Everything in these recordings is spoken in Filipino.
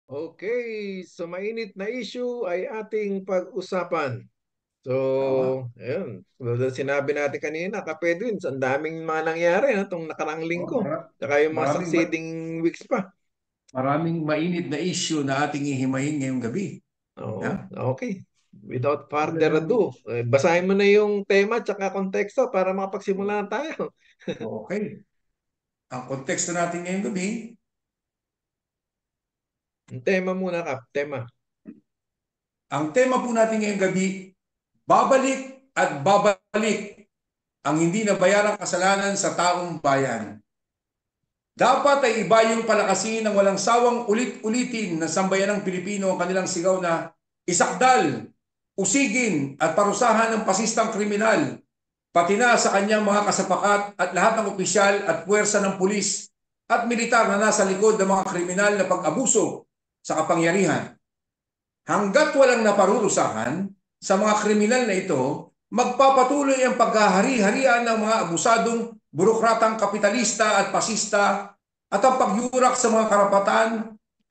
Okay, so mainit na issue ay ating pag-usapan. So, Tama. ayun. Tulad ng sinabi natin kanina, Kapedwins, ang daming mga nangyari na itong nakarang Oh, linggo. Tsaka yung mga maraming succeeding weeks pa. maraming mainit na issue na ating ihimayin ngayong gabi. Oo, Ha? okay. Without further Talagang ado, basahin mo na yung tema tsaka konteksto para makapagsimula na tayo. okay. Ang konteksto natin ngayong gabi, Yung tema muna, Kap. Tema. ang tema po natin ngayong gabi, babalik at babalik ang hindi nabayarang kasalanan sa taong bayan. Dapat ay iba yung palakasin ng walang sawang ulit-ulitin ng sambayanang Pilipino ang kanilang sigaw na isakdal, usigin at parusahan ng pasistang kriminal, pati na sa kanyang mga kasapakat at lahat ng opisyal at puwersa ng pulis at militar na nasa likod ng mga kriminal na pag-abuso sa kapangyarihan. Hanggat walang naparurusahan sa mga kriminal na ito, magpapatuloy ang paghahari-harian ng mga abusadong burokratang kapitalista at pasista at ang pagyurak sa mga karapatan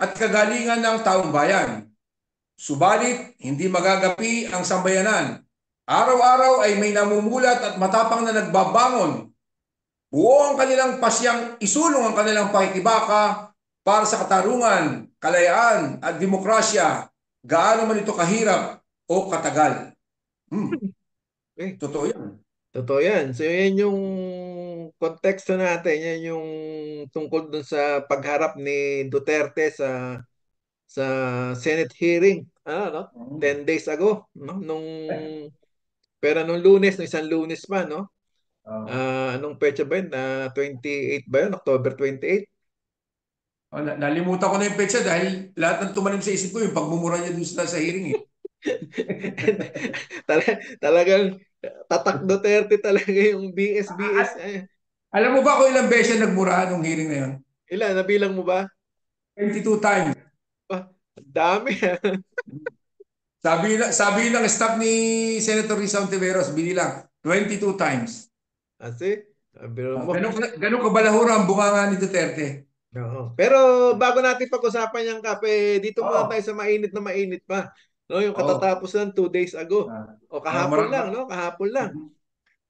at kagalingan ng taong bayan. Subalit, hindi magagapi ang sambayanan. Araw-araw ay may namumulat at matapang na nagbabangon. Buo ang kanilang pasyang isulong ang kanilang pakikibaka para sa katarungan, kalayaan at demokrasya, gaano man ito kahirap o katagal. Okay. Totoo yan. Totoo yan. So, yan yung konteksto natin. Yan yung tungkol dun sa pagharap ni Duterte sa Senate hearing. Ano, no? 10 days ago. No? Pero nung Lunes, no, isang Lunes pa, no? Anong petsa ba yun? 28 ba yun? October 28? Nalimutan ko na yung petsa dahil lahat ng tumanim sa isip ko yung pagmumura niya dun sa hearing eh. Talagang tatak Duterte talaga yung BS-BS. Alam mo ba kung ilang beses siya nagmura nung hearing na yun? Ilan? Nabilang mo ba? 22 times. Ah, dami. Sabi ng staff ni Senator Risa Ontiveros, binilang 22 times. Kasi, biro mo. Ganun kabalahura ang bunganga ni Duterte. Oo. Pero bago natin pag-usapan yung kape, dito muna tayo Oo. sa mainit na mainit pa. No, yung Oo. katatapos ng 2 days ago. Ah, O kahapon lang, no? Kahapon lang.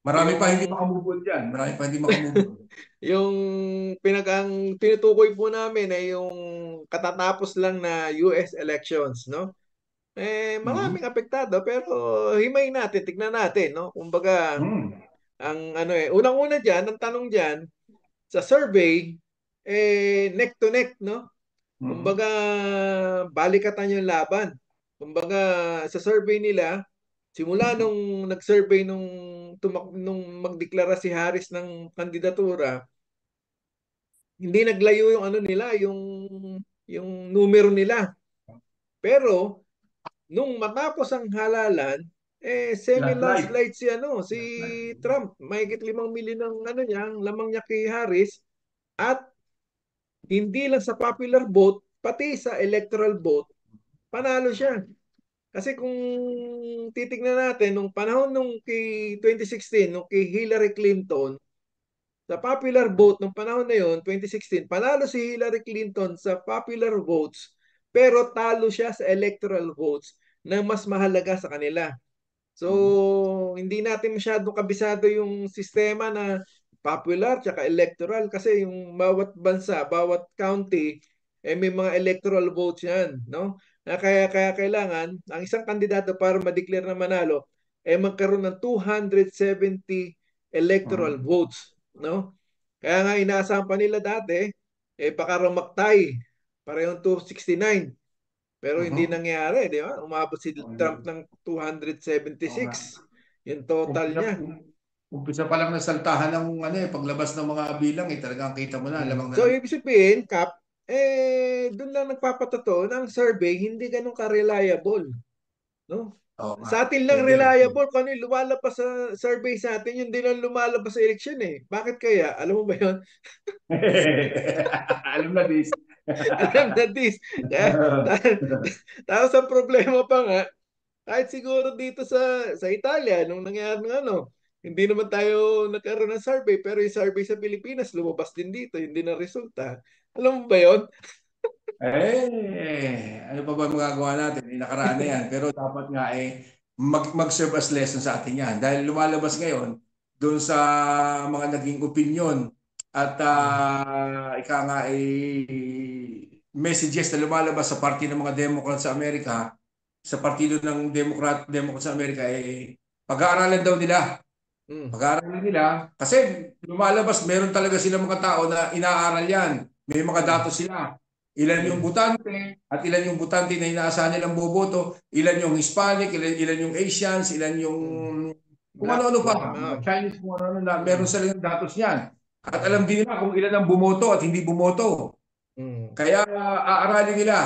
marami pa hindi Yung makamove on dyan. Marami pa hindi makamove on. yung ang tinutukoy po namin ay yung katatapos lang na US elections, no? Maraming Mhm. apektado pero himay natin, tignan natin, no? Kumbaga, Mhm. ang ano unang-una diyan, ang tanong diyan sa survey neck to neck, no? Mhm. Kumbaga, balikatan yung laban. Kumbaga, sa survey nila, simula nung nag-survey nung magdeklara si Harris ng kandidatura, hindi naglayo yung ano nila, yung numero nila. Pero nung matapos ang halalan, Landslide. semi-landslide si Landslide. Trump. Mahigit 5 milyon ng ano niya, ang lamang niya kay Harris at hindi lang sa popular vote, pati sa electoral vote, panalo siya. Kasi kung titignan natin, nung panahon nung kay 2016, nung kay Hillary Clinton, sa popular vote nung panahon na yon, 2016, panalo si Hillary Clinton sa popular votes, pero talo siya sa electoral votes na mas mahalaga sa kanila. So, Mhm. hindi natin masyadong kabisado yung sistema na popular tsaka electoral kasi yung bawat bansa, bawat county, may mga electoral votes yan, no? Kaya kailangan ang isang kandidato para ma-declare na manalo magkaroon ng 270 electoral Mhm. votes, no? Kaya nga inaasahan pa nila dati baka rumaktay parehong 269 pero hindi Mhm. nangyari, di ba? Umabot si Oh, Trump hindi. ng Oo nga. 276, yung total Umpisa, niya. umpisa pa lang nasaltahan ng ano paglabas ng mga bilang talagang kita mo na lamang na So, lamang. ibig sabihin, Kap, doon lang nagpapatotoo na ang survey hindi ganun ka-reliable. No? Oo nga. Sa atin lang Pwede rin. reliable kung ano yung lumalabas sa survey sa atin, yun din ang lumalabas sa eleksyon eh. Bakit kaya? Alam mo ba yun? Alam na this. Alam na this. Kaya, tapos ang problema pa nga, kahit siguro dito sa Italia, nung nangyari ng ano, hindi naman tayo nagkaroon ng survey, pero yung survey sa Pilipinas, lumabas din dito, hindi na resulta. Alam mo ba yon? ba magagawa natin? Nakaraan na yan. Pero dapat nga mag-serve as lesson sa atin yan. Dahil lumalabas ngayon doon sa mga naging opinion at ika nga messages na lumalabas sa party ng mga Democrat sa Amerika, sa partido ng Democrat sa Amerika, pag-aaralan daw nila. Mm. Pag-aaralan nila, kasi lumalabas, meron talaga silang mga tao na inaaral yan. May mga Mm. datos sila. Ilan yung Mm. butante at ilan yung butante na inaasahan nilang boboto, ilan yung Hispanic, ilan yung Asians, ilan yung Mm. kung Black, ano-ano black, pa, mga ah. Chinese, kung ano-ano na meron Mm. silang datos yan. At Mm. alam din nila kung ilan ang bumoto at hindi bumoto. Mm. Kaya aaralin nila.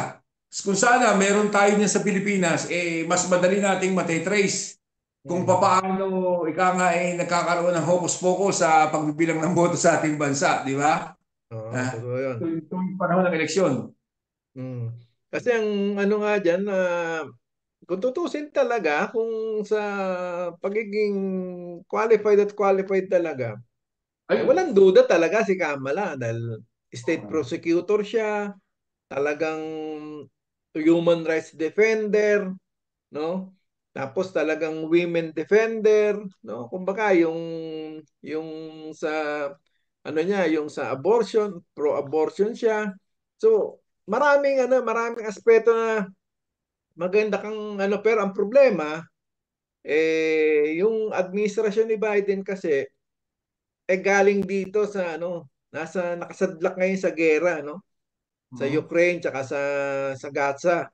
Kung sana meron tayo niyan sa Pilipinas, mas madali nating matetrace kung Mm. paano ika nga nagkakaroon ng hocus-pocus sa pagbibilang ng boto sa ating bansa, di ba? Oo, Ah, totoo yun. tuwing panahon ng eleksyon. Mm. Kasi ang ano nga dyan, kung tutusin talaga, kung sa pagiging qualified talaga, Ayun. walang duda talaga si Kamala dahil state prosecutor siya, talagang human rights defender, no? Tapos talagang women defender, no? Kumbaga yung sa ano niya, yung sa abortion, pro-abortion siya. So, maraming aspeto na maganda kang ano, pero ang problema yung administrasyon ni Biden kasi galing dito sa ano, nakasadlak ngayon sa gera, no? Sa Mhm. Ukraine tsaka sa Gaza.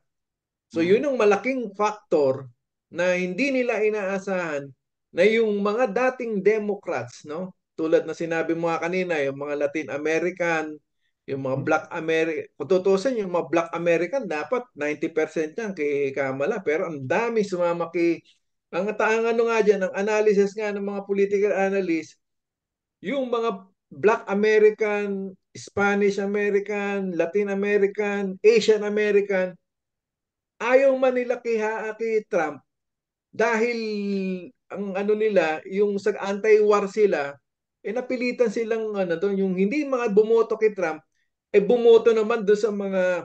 So yun Mhm. yung malaking factor na hindi nila inaasahan na yung mga dating Democrats, no? Tulad na sinabi mo nga kanina, yung mga Latin American, yung mga Black American, kung tutusin yung mga Black American, dapat 90% yan kay Kamala. Pero ang dami sumama kay, ang ano nga dyan, ang analysis nga ng mga political analysts, yung mga Black American, Spanish American, Latin American, Asian American, ayaw man nila kay Trump dahil ang ano nila, yung sa anti-war sila, napilitan silang ano doon, yung hindi mga bumoto kay Trump, bumoto naman doon sa mga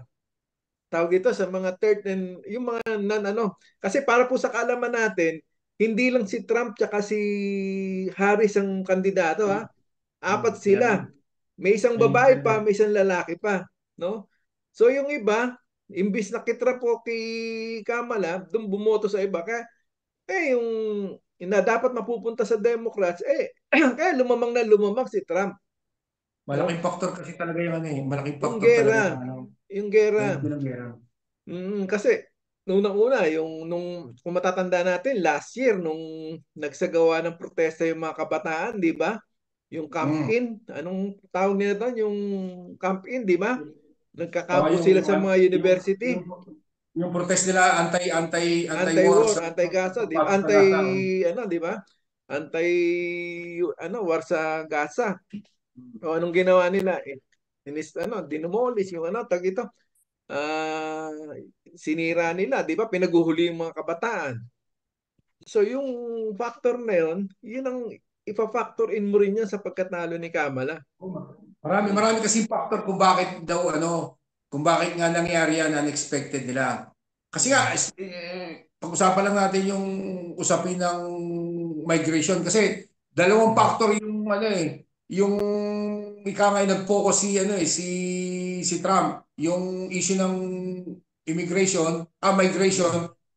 tawag ito sa mga third and yung mga non ano kasi para po sa kaalaman natin hindi lang si Trump tsaka si Harris ang kandidato ha, apat sila, Yan. may isang babae pa, Independent. may isang lalaki pa, no? So yung iba, imbis na kitra po kay Kamala, doon bumoto sa iba. Kaya yung na dapat mapupunta sa Democrats, kaya lumamang na lumamang si Trump, Malaking no? factor kasi talaga yung ano malaking Yung factor talaga yung gera, ano, yung yung gera. pinangyera. Kasi nung nung kung matatanda natin last year nung nagsagawa ng protesta yung mga kabataan, 'di ba? Yung Camp Mm. In, anong tawag nila doon? Yung Camp In, 'di ba? Nagkakampo Yung sila sa mga yung university. yung yung protest nila anti-war Anti-war, sa anti-Gaza, di ba? pagpasok sa Gaza. Oh. Ano, di ba? Anti ano, war sa Gaza. O anong ginawa nila? Dinomolish yung ano, tag ito. Ah, sinira nila, di ba? Pinaguhuli yung mga kabataan. So yung factor na yun ang ipa-factor in mo rin yan sa pagkatalo ni Kamala. Marami Hmm. marami kasi factor kung bakit daw kung bakit nga nangyari yan unexpected nila. Kasi nga Hmm. pag-usapan lang natin yung usapin ng migration kasi dalawang Hmm. factor yung yung ika nga nag-focus si Trump, yung issue ng Hmm. migration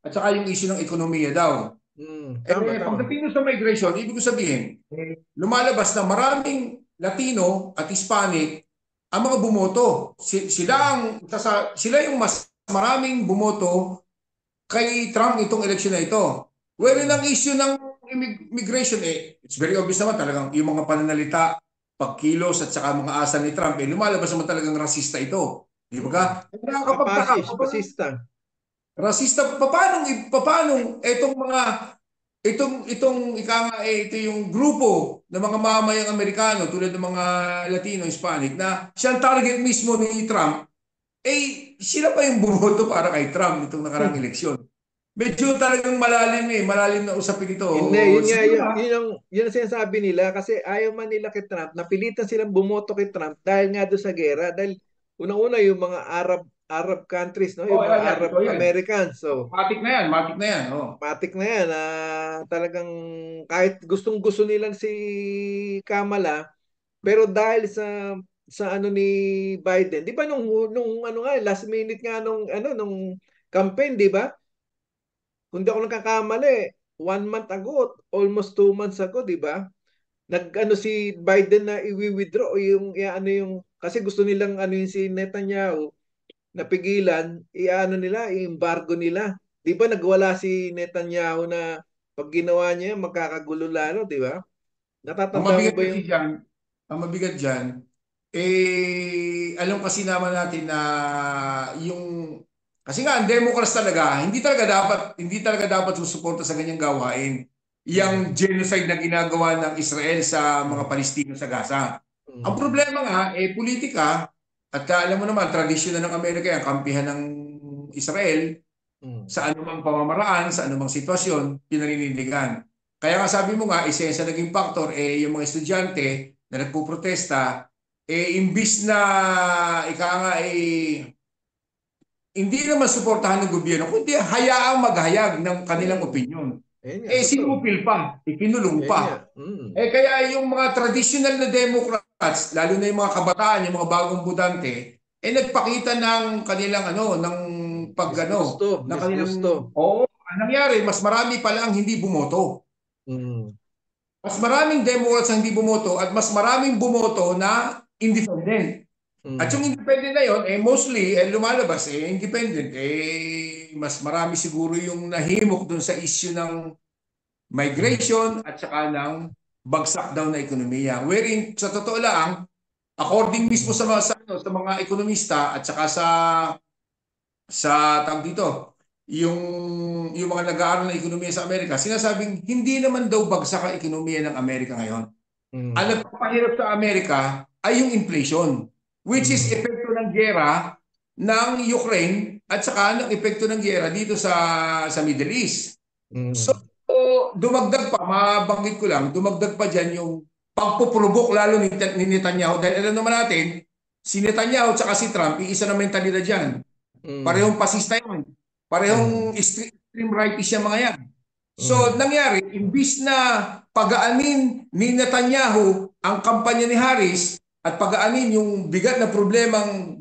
at saka yung issue ng ekonomiya daw. Tama, tama. Pagdating sa migration, ibig ko sabihin, lumalabas na maraming Latino at Hispanic ang mga bumoto. Hmm. Sila yung mas maraming bumoto kay Trump itong eleksyon na ito. Wherein Hmm. ang issue ng immigration, it's very obvious naman talagang yung mga pananalita, pagkilos at saka mga asa ni Trump, lumalabas naman talagang rasista ito. Di ba ka? Hmm. Nakakapagtaka. Fascista. Rasista, paano itong ika nga ito yung grupo ng mga mamayang Amerikano tulad ng mga Latino, Hispanic na siyang target mismo ni Trump, sila pa yung bumoto para kay Trump itong nakarang eleksyon. Medyo talagang malalim na usapin ito. Hindi, yun nga, Siguro ba? yun ang sinasabi nila kasi ayaw man nila kay Trump, napilitan silang bumoto kay Trump dahil nga doon sa gera. Dahil unang-una yung mga Arab countries, no? Oh, Yung mga yan. Arab Ito yan. Americans. So, Matik na yan. Matik na yan. Oh. matik na yan. Talagang kahit gustong-gusto nila si Kamala, pero dahil sa ano ni Biden, 'di ba nung ano nga last minute nga nung campaign, 'di ba? Kung di ako nagkakamali, 1 month ago, almost 2 months ago, 'di ba? Nag-ano si Biden na i-withdraw yung ano yung kasi gusto nilang ano yung si Netanyahu napigilan, i-ano nila, i-embargo nila. 'Di ba nagwala si Netanyahu na pag ginawa niya, magkakagulo lalo, 'di ba? Ang Natatanda mo mabigat ba kasi yung dyan, ang mabigat dyan, alam kasi naman natin na yung, kasi nga, ang Democrats talaga, hindi talaga dapat susuporta sa ganyang gawain. Yang mm, genocide na ginagawa ng Israel sa mga mm, Palestino sa Gaza. Ang mm, problema nga, politika, at alam mo naman, tradisyon na ng Amerika yung kampihan ng Israel mm, sa anumang pamamaraan, sa anumang sitwasyon, pinaninindigan. Kaya nga sabi mo nga, isa yan sa naging factor, yung mga estudyante na nagpuprotesta, imbis na ika nga, hindi naman suportahan ng gobyerno, kundi hayaang maghayag ng kanilang mm. opinion. Ayun nga, totoo. Sinupil pa, ikinulong Ayun nga. pa. Mm, Kaya yung mga traditional na Democrats, lalo na yung mga kabataan, yung mga bagong budante, nagpakita ng kanilang ng disgusto, ng kanilang, disgusto. oo, ang nangyari, mas marami pala ang hindi bumoto. Mm, Mas maraming Democrats ang hindi bumoto at mas maraming bumoto na independent. At yung mm, independent na yun, mostly, lumalabas, independent. Mas marami siguro yung nahimok dun sa issue ng mm, migration at saka ng bagsak daw na ekonomiya. Wherein, sa totoo lang, according mismo mm, sa mga ekonomista at saka sa tawag dito, yung yung mga nag-aaral ng ekonomiya sa Amerika, sinasabing hindi naman daw bagsak ang ekonomiya ng Amerika ngayon. Ang mm, nagpapahirap sa Amerika ay yung inflation, which is mm, epekto ng giyera ng Ukraine at saka ng epekto ng giyera dito sa Middle East. So, mm, dumagdag pa, mabanggit ko lang, dumagdag pa dyan yung pagpupurubok lalo ni Netanyahu. Dahil alam naman natin, si Netanyahu at saka si Trump, iisa na mentalidad dyan. mm, Parehong pasista yan. Parehong mm, extreme rightist yung mga yan. So, mm, nangyari, imbis na pagaanin ni Netanyahu ang kampanya ni Harris at pagaanin yung bigat na problemang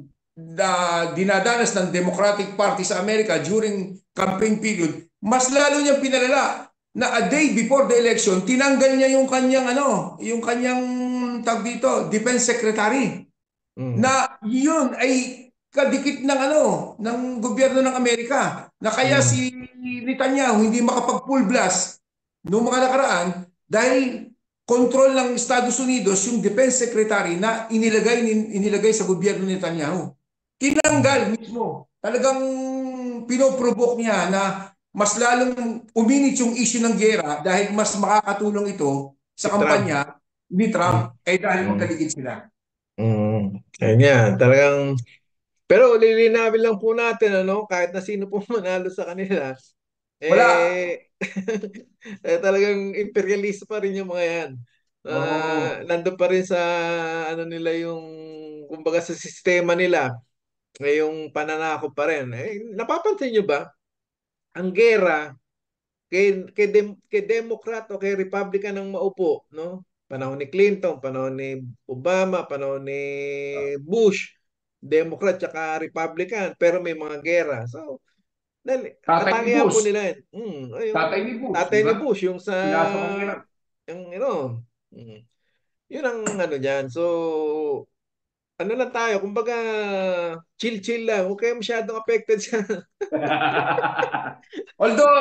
dinadanas ng Democratic Party sa Amerika during campaign period, mas lalo niyang pinalala na a day before the election, tinanggal niya yung kanyang tag dito, Defense Secretary mm, na yun ay kadikit ng gobyerno ng Amerika na kaya mm, si Netanyahu hindi makapag-full blast noong mga nakaraan dahil control ng Estados Unidos yung defense secretary na inilagay sa gobyerno ni Netanyahu. mm, Tinanggal mismo. Talagang pinoprovoke niya na mas lalong uminit yung issue ng gera dahil mas makakatulong ito si sa Trump. kampanya ni Mm, Trump dahil mm, magkaligid sila. Ayun nga, talagang pero lilinawin lang po natin kahit na sino po manalo sa kanila, Wala. eh talagang imperialista pa rin yung mga yan. Oo. Nandun pa rin sa ano nila yung kumbaga sa sistema nila, yung pananakop pa rin. Napapansin nyo ba? Ang gera kay Democrat o kay Republican ang maupo, no? Panahon ni Clinton, panahon ni Obama, panahon ni Bush, Democrat tsaka Republican, pero may mga gera. So, Tatay ni katangian po Bush. nila yan. Yung Tatay ni Bush, di tatay ni ba? Bush, yung sa, Pinasok ang Iraq. yung, mm, yun ang ano dyan. So, ano lang tayo, kumbaga, chill-chill lang. Huwag kayo masyadong affected sa, Although,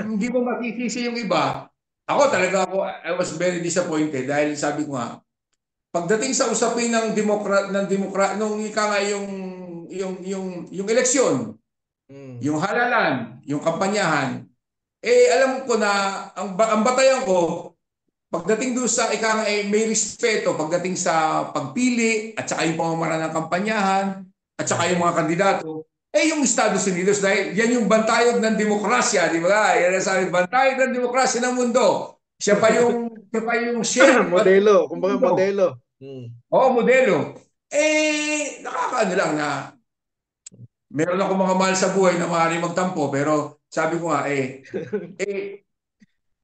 hindi mo makikisi yung iba. I was very disappointed dahil sabi ko nga, pagdating sa usapin ng Demokrat, nung ika nga yung eleksyon, mm, yung halalan, yung kampanyahan, alam ko na ang batayan ko, pagdating doon sa ika nga may respeto pagdating sa pagpili at saka yung pamamaraan ng kampanyahan at saka yung mga kandidato, yung Estados Unidos dahil yan yung bantayog ng demokrasya, di ba? Yan ang sabi, bantayog ng demokrasya ng mundo. Siya pa yung sheriff at modelo, kumbaga mundo. modelo. Mm. Oo, modelo. Nakakaano lang na meron ako mga mahal sa buhay na maaari magtampo, pero sabi ko nga,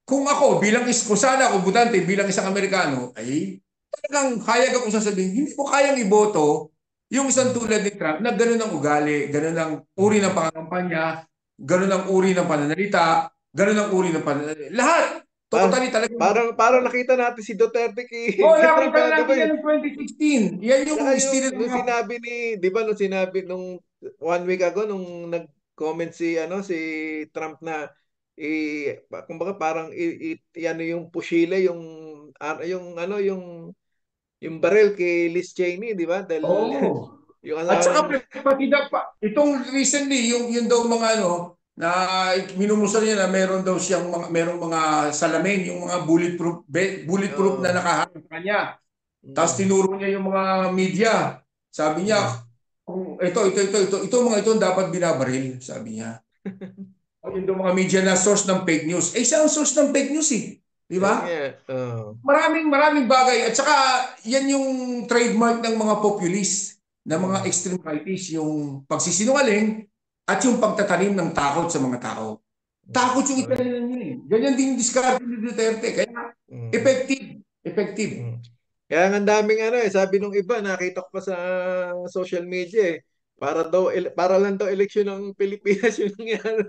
kung ako bilang kung sana ako butante bilang isang Amerikano, ay talagang hayag ako sasabihin, hindi ko kayang iboto yung isang Mm. tulad ni Trump na gano'n ang ugali, gano'n ang uri ng Mm. pangangampanya, gano'n ang uri ng pananalita, gano'n ang uri ng pananalita. Lahat! Pa- Totally talagang. parang nakita natin si Duterte Oh, kay Trump, nakita na di ba? natin yan ng 2016. Yan yung Tsaka estilo yung ng nung mga. sinabi di ba nung sinabi nung 1 week ago nung nag-comment si Trump na kumbaga parang ano yung pushile yung barrel kay Liz Cheney, di ba? Dahil Oo. yung At asawa saka niya. pati itong recently, yung daw mga ano, na minumusta niya na meron daw siyang merong mga salamin, yung mga bulletproof na Oo. nakaharap sa kanya. Tapos Mm. tinuro niya yung mga media. Sabi niya, Mm. kung ito mga ito dapat binabaril, sabi niya. O yung daw mga media na source ng fake news. Eh, siya ang source ng fake news eh. Di Yun ba? nga. Oo. Maraming bagay. At saka, yan yung trademark ng mga populist, ng mga Mm. extreme rightists, yung pagsisinungaling at yung pagtatanim ng takot sa mga tao. Mm. Takot yung Correct. italian nyo eh. Ganyan din yung discard ni Duterte. Kaya, Mm. effective. Effective. Mm. Kaya ang daming sabi nung iba, nakita ko pa sa social media para lang daw eleksyon ng Pilipinas yung nangyari.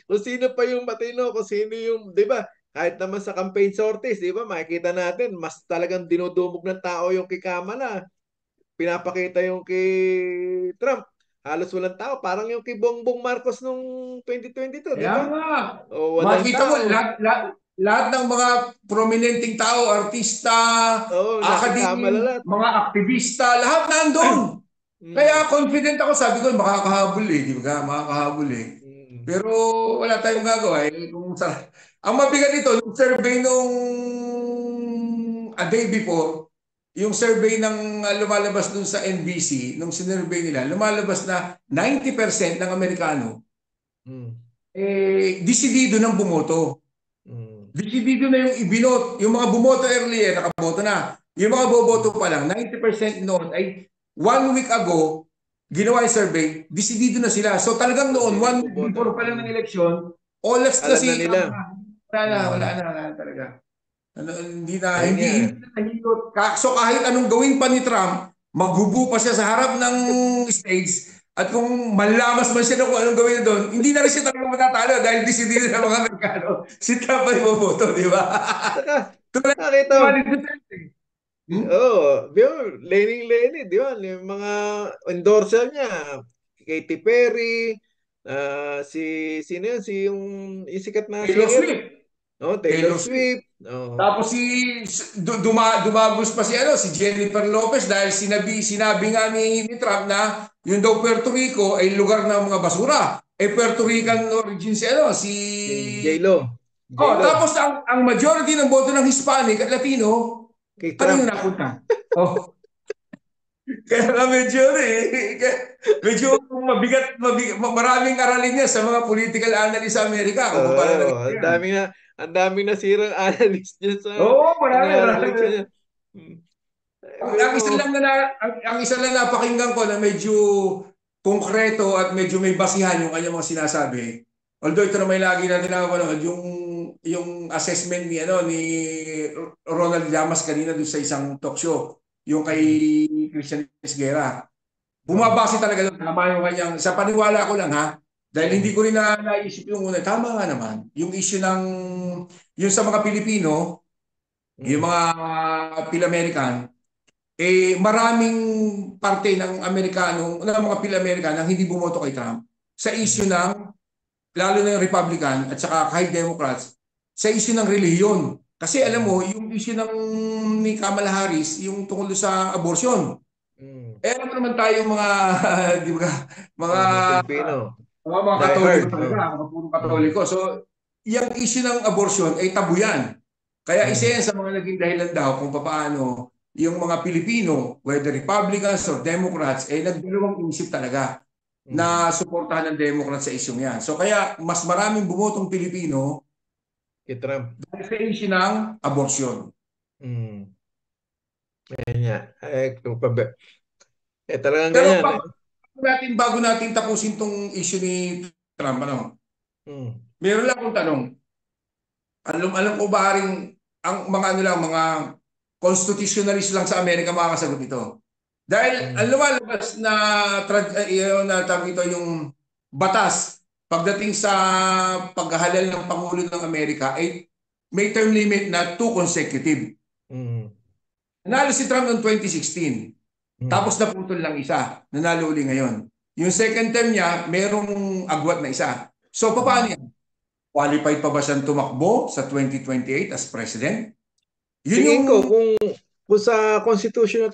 Kung sino pa yung matino, kung sino yung, 'di ba? Kahit naman sa campaign sorties, 'di ba? Makikita natin mas talagang dinudumog ng tao yung kay Kamala. Pinapakita yung kay Trump. Halos walang tao, parang yung kay Bongbong Marcos nung 2022, 'di Kaya ba? nga, O walang makita mo, tao. lahat ng mga prominenteng tao, artista, Oo, nakikamala academy, lahat. mga aktivista, lahat nandun. Mm. Kaya confident ako, sabi ko, makakahabol eh, di ba? Makakahabol eh. Mm. Pero wala tayong gagawa eh. Ang mabigat ito, yung survey nung a day before, yung survey ng lumalabas dun sa NBC, nung sinurvey nila, lumalabas na 90% ng Amerikano, Mm. desidido ng bumoto. Mm. Desidido na yung ibinot. Yung mga bumoto earlier, nakaboto na. Yung mga boboto Mm. pa lang, 90% noon ay 1 week ago, ginawa yung survey, desidido na sila. So talagang Kung noon, sino 1 week buboto. before pa lang ng eleksyon, olas na Alam na si nila. Kamala. Mm. Wala na talaga. Ano, hindi na, Ayun nga. hindi na nahilot. So kahit anong gawin pa ni Trump, maghubo pa siya sa harap ng stage at kung manlamas man siya na kung anong gawin na doon, hindi na rin siya talaga matatalo dahil decidido ng mga Amerikano. Si Trump ay boboto, di ba? Saka, Tulad nakita ni mo, Manny Duterte. Hmm? di ba, Lening, di ba, yung mga endorser niya, Katy Perry, sino yun, yung sikat na Taylor singer, Swift. no, Taylor Taylor Swift. Swift, oh, Tapos dumagos pa si si Jennifer Lopez dahil sinabi nga ni Trump na yung daw Puerto Rico ay lugar ng mga basura. Eh Puerto mm, Rican origin si si J-Lo, Oh, J-Lo, tapos ang majority ng boto ng Hispanic at Latino, kay kanino Trump. napunta? Oh, kaya nga medyo maraming aralin niya sa mga political analyst sa Amerika kung paano Oo, naging yan. ang dami na sirang analyst dyan sa Oo, nangyaring marami. eleksyon niya. Mm. Ang Pero, isa lang ang isa lang napakinggan ko na medyo konkreto at medyo may basihan yung kanyang mga sinasabi. Although ito na may lagi natin nakakanood yung assessment ni Ronald Llamas kanina doon sa isang talk show, yung kay mm, Christian Esguerra. oh, Bumabase talaga doon, tama yung kanyang, sa paniwala ko lang ha, dahil hindi mm, ko rin naisip yung una, tama nga naman, yung issue yung sa mga Pilipino, yung mm, mga Pil-American, maraming parte ng Amerikano, ng mga Pil-American ang hindi bumoto kay Trump sa issue mm, ng, lalo na yung Republican at saka kahit Democrats, sa issue ng relihiyon. Kasi alam mo, mm, yung issue ni Kamala Harris, yung tungkol sa abortion. mm. Alam mo naman tayo mga, di ba, mga, Mga Pilipino, mga die Katoliko hard. talaga, Oh. mga puro Mm, Katoliko. So, yung issue ng abortion ay tabu yan. Kaya isa mm, yan sa mga naging dahilan daw kung paano yung mga Pilipino, whether Republicans or Democrats, nagdalawang isip talaga mm. na suportahan ng Democrats sa isyong yan. So kaya mas maraming bumotong Pilipino Kay Trump. dahil sa issue ng abortion. Mm. Ayan nga. Talagang Pero ganyan. bago natin tapusin tong issue ni Trump, ano? Mm. Meron lang akong tanong. Alam ko ba rin ang mga ano lang, mga constitutionalist lang sa Amerika makakasagot ito? Dahil ang Mm. lumalabas na, tawag ito yung batas pagdating sa paghahalal ng Pangulo ng Amerika ay may term limit na 2 consecutive. Mm. Nanalo si Trump noong 2016. Mm. Tapos naputol lang isa. Nanalo uli ngayon. Yung second term niya, merong agwat na isa. So paano yan? Qualified pa ba siyang tumakbo sa 2028 as president? Yun yung, Tingin ko kung sa constitution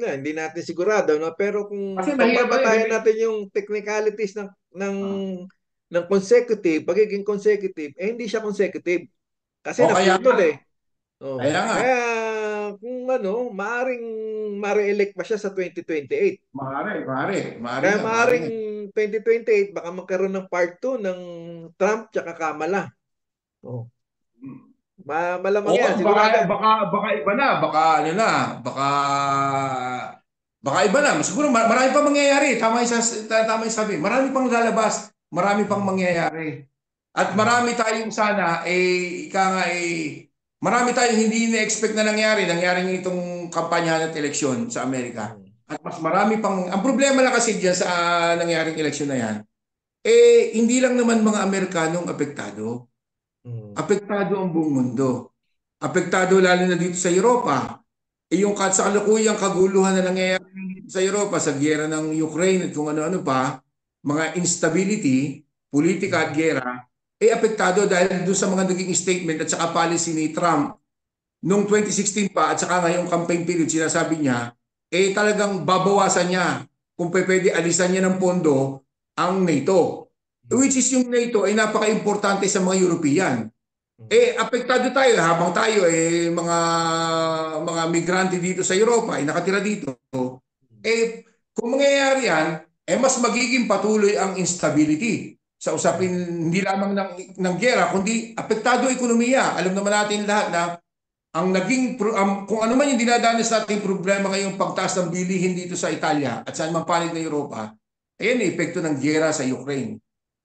na, hindi natin sigurado, no? Pero kasi kung mahirap pa pagbabatayan rin. natin yung technicalities ng Ah. ng consecutive, pagiging consecutive, eh hindi siya consecutive kasi O kaya nga, naputol eh. Oh. kaya nga, Kaya kung ano, maaring mare-elect pa siya sa 2028. maaari Kaya nga, maaari maaring nga. 2028 baka magkaroon ng part 2 ng Trump tsaka Kamala. Oh. Malamang O yan, baka, sigurado. baka iba na, baka ano na, baka iba na. Siguro marami pang mangyayari. Tama yung sabi. Marami pang lalabas, marami pang Mm. mangyayari. At Mm. marami tayong sana, ika nga marami tayong hindi na-expect na nangyari itong kampanyahan at eleksyon sa Amerika. Mm. At mas marami pang, ang problema lang kasi dyan sa nangyaring eleksyon na yan, hindi lang naman mga Amerikanong apektado. Mm. Apektado ang buong mundo. Apektado lalo na dito sa Europa. Yung sa kalukuyang kaguluhan na nangyayari dito sa Europa, sa giyera ng Ukraine at kung ano-ano pa, mga instability, politika at Mm. giyera, apektado dahil doon sa mga naging statement at saka policy ni Trump noong 2016 pa at saka ngayong campaign period, sinasabi niya, talagang babawasan niya kung pwede alisan niya ng pondo ang NATO. Which is yung NATO ay napaka-importante sa mga European. Mm. Apektado tayo habang tayo mga migrante dito sa Europa ay nakatira dito. Kung mangyayari yan, mas magiging patuloy ang instability sa usapin Mm. hindi lamang ng giyera kundi apektado ekonomiya. Alam naman natin lahat na ang kung ano man yung dinadanas nating problema ngayong pagtaas ng bilihin dito sa Italia at saan mang panig ng Europa, ayan ang epekto ng giyera sa Ukraine.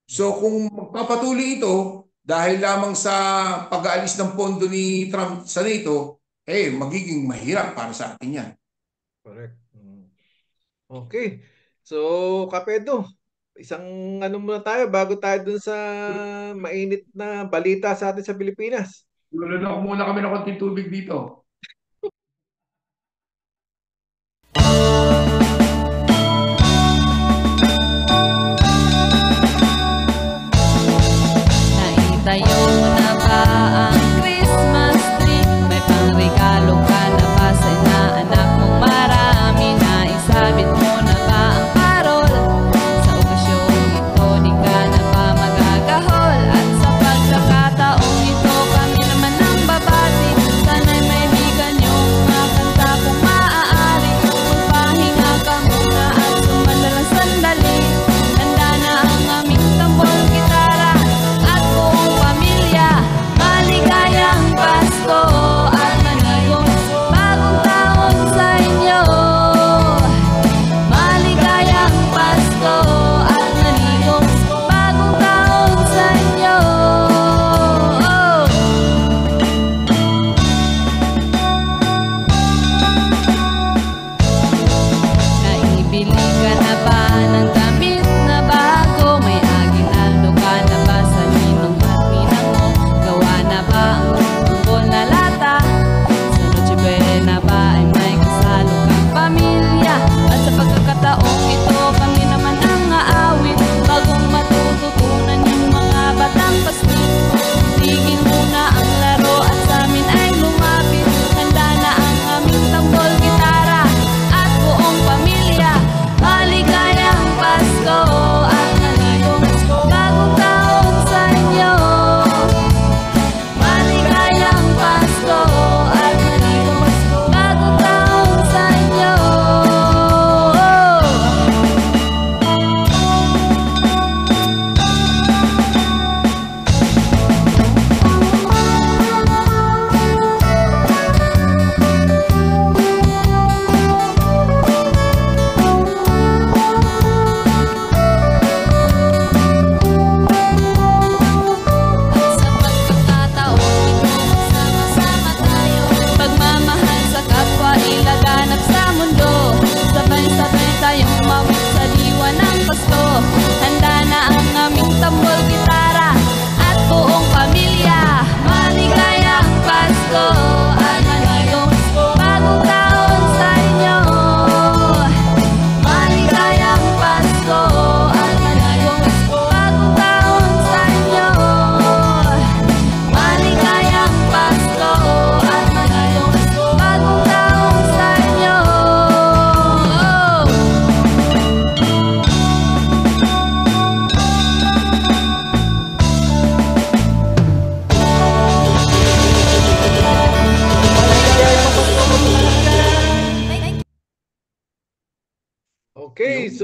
So kung magpapatuloy ito dahil lamang sa pag-aalis ng pondo ni Trump sa NATO, magiging mahirap para sa atin yan. Correct. Mm. Okay. So, Kapedo, isang ano muna tayo bago tayo dun sa mainit na balita sa atin sa Pilipinas. Lulunok muna kami ng konting tubig dito. Naitayo na ba ang Christmas tree? May pangregalo ka na ba sa inaanak mong marami? Naisabit mo na ba ang parol? Sa okasyong ito, di ka na ba magagahol? At sa pagkakataong ito, kami naman ang babati. Sana'y may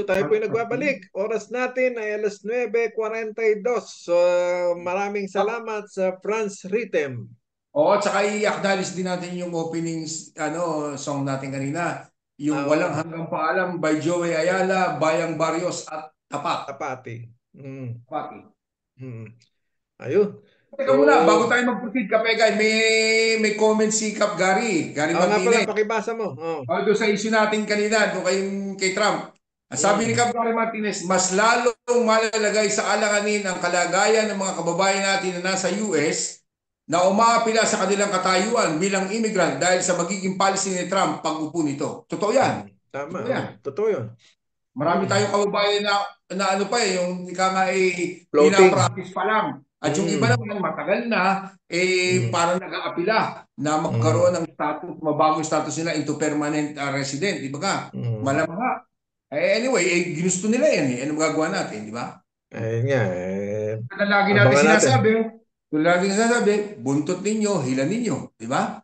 So tayo po nagbabalik. Oras natin ay alas 9:42. So maraming salamat sa Franz Rhythm. Oo, tsaka i-acknowledge din natin yung opening song natin kanina. Yung Walang Hanggang Paalam by Joey Ayala, Bayang Barrios at Tapat. Tapati. Tapati. Ayun. Teka muna, bago tayo mag-proceed, Kapegay, may comment si Kap Gary Martinez. Nga pala, pakibasa mo. Doon sa issue natin kanina, doon kay Trump. Sabi ni Kap Gary Martinez, mas lalong malalagay sa alanganin ang kalagayan ng mga kababayan natin na nasa US na umaapila sa kanilang katayuan bilang immigrant dahil sa magiging policy ni Trump pag-upo nito. Totoo yan. Tama. Totoo yan. Marami tayong kababayan na ano pa yung ika nga pinapractice pa lang. At yung iba naman matagal na parang nag-aapila na magkaroon ng status, mabagong status nila into permanent resident. Di ba ka? Malamang anyway, ginusto nila yan Ano magagawa natin, di ba? Ayun nga. Lagi natin sinasabi, buntot ninyo, hila ninyo. Di ba?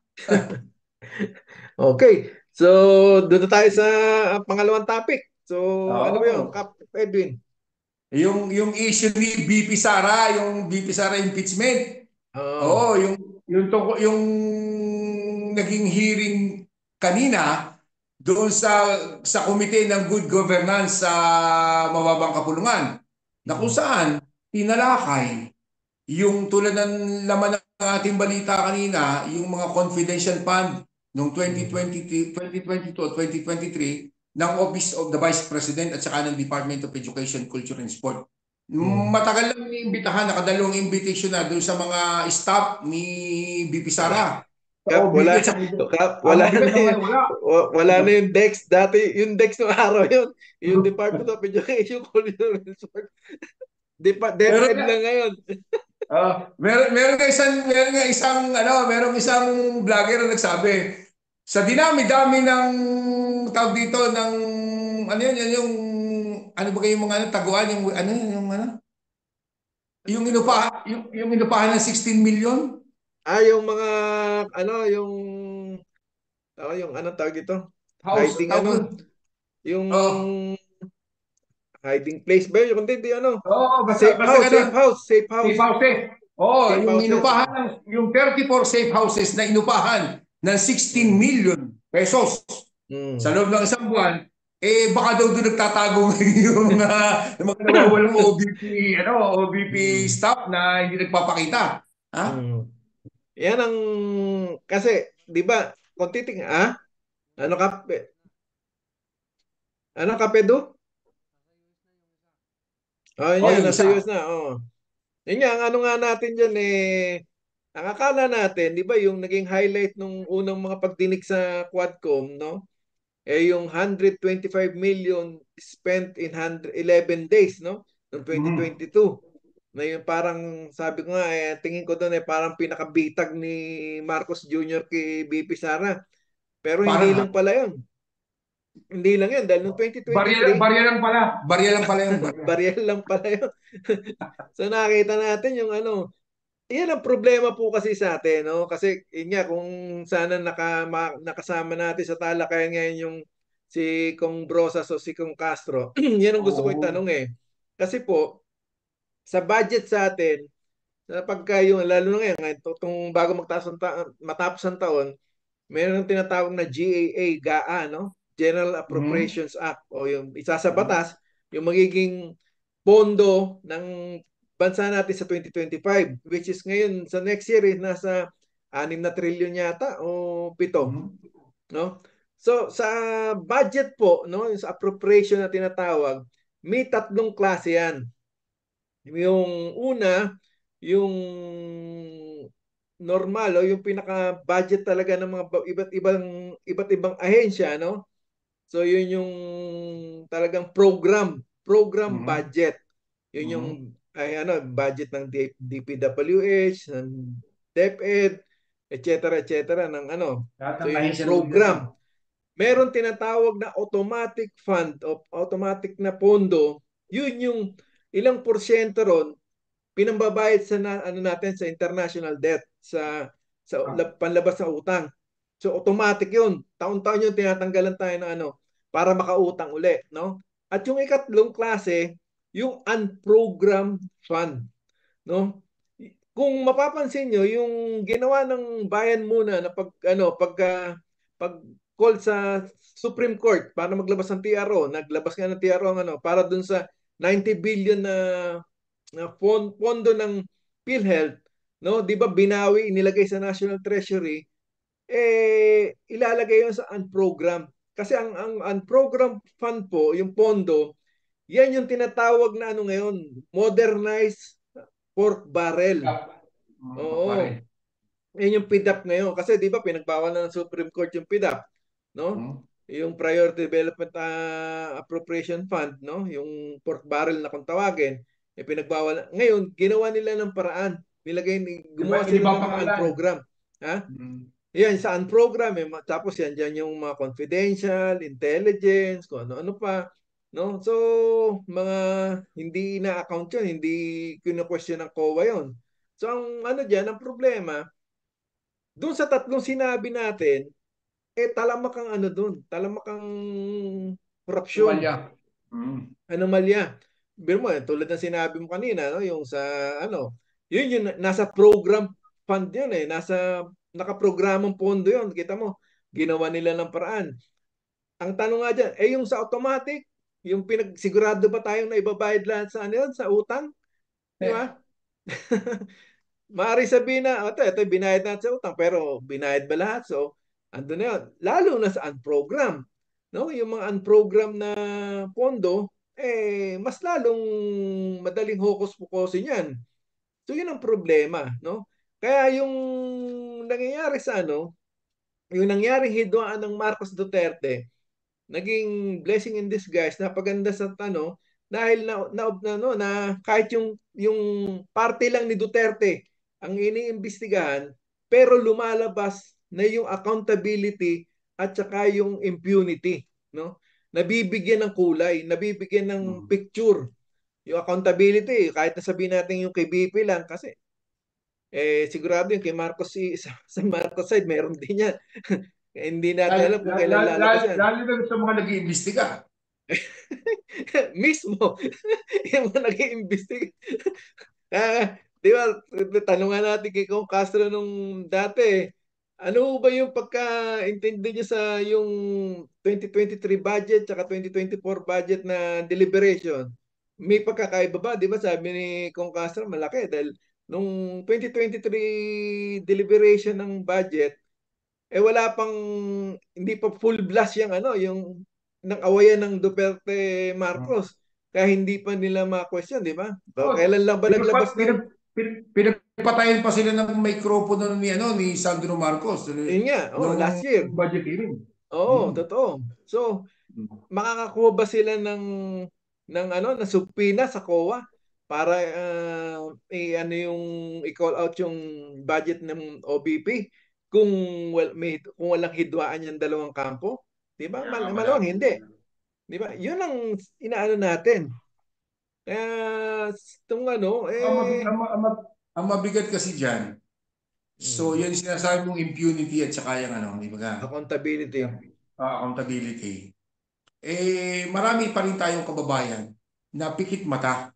Okay. So, doon na tayo sa pangalawang topic. So, ano ba yun? Kap Edwin? Yung issue ni BP Sara, yung BP Sara impeachment. Yung naging hearing kanina doon sa komite ng good governance sa mababang kapulungan na kung saan tinalakay yung tulad ng laman ng ating balita kanina, yung mga confidential fund noong 2022 at 2023 ng Office of the Vice President at saka ng Department of Education, Culture and Sport. Matagal lang iniimbitahan, nakadalawang invitation na doon sa mga staff ni BP Sara. Wala na yung DEX. Dati yung DEX ng araw yun. Yung Department of Education, Culture and Sport. DepEd na ngayon. Meron isang vlogger na nagsabi, sa dinami-dami ng tawag dito ng ano ba kayong mga taguan yung inupahan ng 16 million? Yung mga yung tawag dito? Hiding hiding place ba yun? Kundi safe house. Yung inupahan yung 34 safe houses na inupahan ng 16 million pesos sa loob ng isang buwan, baka daw doon nagtatago yung mga nawawalang OBP staff na hindi nagpapakita. Yan ang kasi, di ba, kung titingnan, ano Pedo? Nasa US na. Yun nga, ang nga natin dyan ang akala natin, di ba, yung naging highlight nung unang mga pagdinig sa Quadcom, no? Yung 125 million spent in 11 days, no? Noong 2022. Na yung parang, sabi ko nga, tingin ko doon parang pinakabitag ni Marcos Jr. kay BP Sara. Pero hindi lang pala yun. Hindi lang yun. Dahil noong 2023... Barya lang pala yun. Barya lang pala yun. So nakita natin yung yan ang problema po kasi sa atin, no? Kasi yun nga, kung sana nakasama natin sa talakayan ngayon yung si Kong Brosas o si Kong Castro, yan ang gusto ko itanong Kasi po, sa budget sa atin, pagka yung, lalo na ngayon, itong bago matapos ang taon, meron ng tinatawag na GAA, no? General Appropriations Act, o yung isa sa batas, yung magiging pondo ng bansa natin sa 2025, which is ngayon sa next year nasa 6 na trilyon yata o 7, no? So sa budget po, no, sa appropriation na tinatawag, may tatlong klase yan. Yung una, yung normal o yung pinaka-budget talaga ng mga iba't ibang ahensya, no? So yun yung talagang program budget. Yun yung budget ng DPWH, ng DepEd, etc. ng So yung program. Meron tinatawag na automatic fund o automatic na pondo. Yun yung ilang porsyento ron pinambabayad sa natin sa international debt, sa panlabas na utang. So automatic yun. Taon-taon yung tinatanggalan tayo ng para makautang uli, no? At yung ikatlong klase, yung unprogrammed fund, no? Kung mapapansin nyo, yung ginawa ng bayan muna na pag call sa Supreme Court para maglabas ng TRO, naglabas nga ng TRO ang para dun sa 90 billion na pondo ng PhilHealth, no? 'Di ba binawi, inilagay sa National Treasury, ilalagay 'yon sa unprogram. Kasi ang unprogram fund po, yung pondo, yan yung tinatawag na ngayon, modernized pork barrel. Oo. Pare. Yan yung PDAP ngayon. Kasi di ba pinagbawal na ng Supreme Court yung PDAP, no? Yung Priority Development Appropriation Fund, no? Yung pork barrel na kung tawagin, pinagbawal na. Ngayon, ginawa nila ng paraan. Gumawa sila ng mga unprogram. Ha? Yan, sa unprogram, tapos yan, dyan yung mga confidential, intelligence, kung ano-ano pa. No? So, mga hindi na-account yun, hindi kino-question ng COA yun. So, ang dyan, ang problema, doon sa tatlong sinabi natin, talamak ang doon, talamak ang korupsyon, Tumalya. anomalya. Biro mo, tulad ng sinabi mo kanina, no, yung sa yun yung nasa program fund yun nakaprogramang pondo yun. Kita mo, ginawa nila ng paraan. Ang tanong nga dyan, yung sa automatic, yung pinagsigurado ba tayong naibabayad lahat sa sa utang? Di ba? Maaari sabihin na, ito binayad natin sa utang, pero binayad ba lahat? So, ando na yun. Lalo na sa unprogram. No? Yung mga unprogram na pondo, mas lalong madaling hokus-pokusin yan. So, yun ang problema. No? Kaya yung nangyayari sa yung nangyaring hidwaan ng Marcos Duterte, naging blessing in disguise, napaganda sa dahil na kahit yung party lang ni Duterte ang iniimbestigahan, pero lumalabas na yung accountability at saka yung impunity, no? Nabibigyan ng kulay, nabibigyan ng picture. Yung accountability, kahit na sabihin natin yung kay BP lang, kasi sigurado yung kay Marcos, sa Marcos side, meron din yan. Hindi natin alam kung kailan lalabas yan. Lalo na sa mga nag-iimbestiga. Mismo. Yung mga nag-iimbestiga. Di ba, tanungan natin kay Kong Castro nung dati, ano ba yung pagkaintindi niya sa yung 2023 budget at 2024 budget na deliberation? May pagkakaiba ba? Di ba sabi ni Kong Castro, malaki dahil nung 2023 deliberation ng budget, wala pang, hindi pa full blast yung yung ng awayan ng Duterte Marcos. Kaya hindi pa nila ma-question, di ba? Kailan lang ba naglabas ng... Pinapatayin pa sila ng mikropono ni Sandro Marcos. Yun nga, Nung last year. budget hearing. Oo, totoo. So, makakakuha ba sila ng ng subpoena sa COA para yung i-call out yung budget ng OBP kung kung walang hidwaan yung dalawang kampo? 'Di ba? Malamang hindi. 'Di ba? 'Yun ang inaano natin. Kaya itong ang mabigat kasi diyan. So, yan sinasabi mong impunity at saka yung di ba? Accountability. Accountability. Marami pa rin tayong kababayan na pikit mata.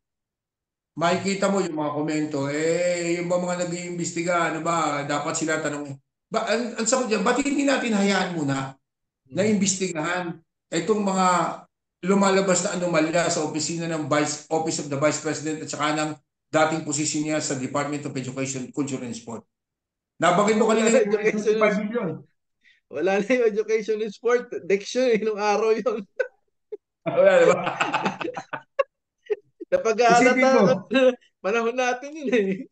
Makikita mo yung mga komento, yung mga nag-iimbestiga, dapat sila tanongin. Ang sagot dyan, ba't hindi natin hayaan muna na imbestigahan itong mga lumalabas na anomalya sa opisina ng Office of the Vice President at saka ng dating posisyon niya sa Department of Education, Culture and Sport. Nabanggit mo kanina yung 25 million. Wala na yung education and sport. Diction, nung araw yun. Wala, diba? Napag-aalata panahon natin yun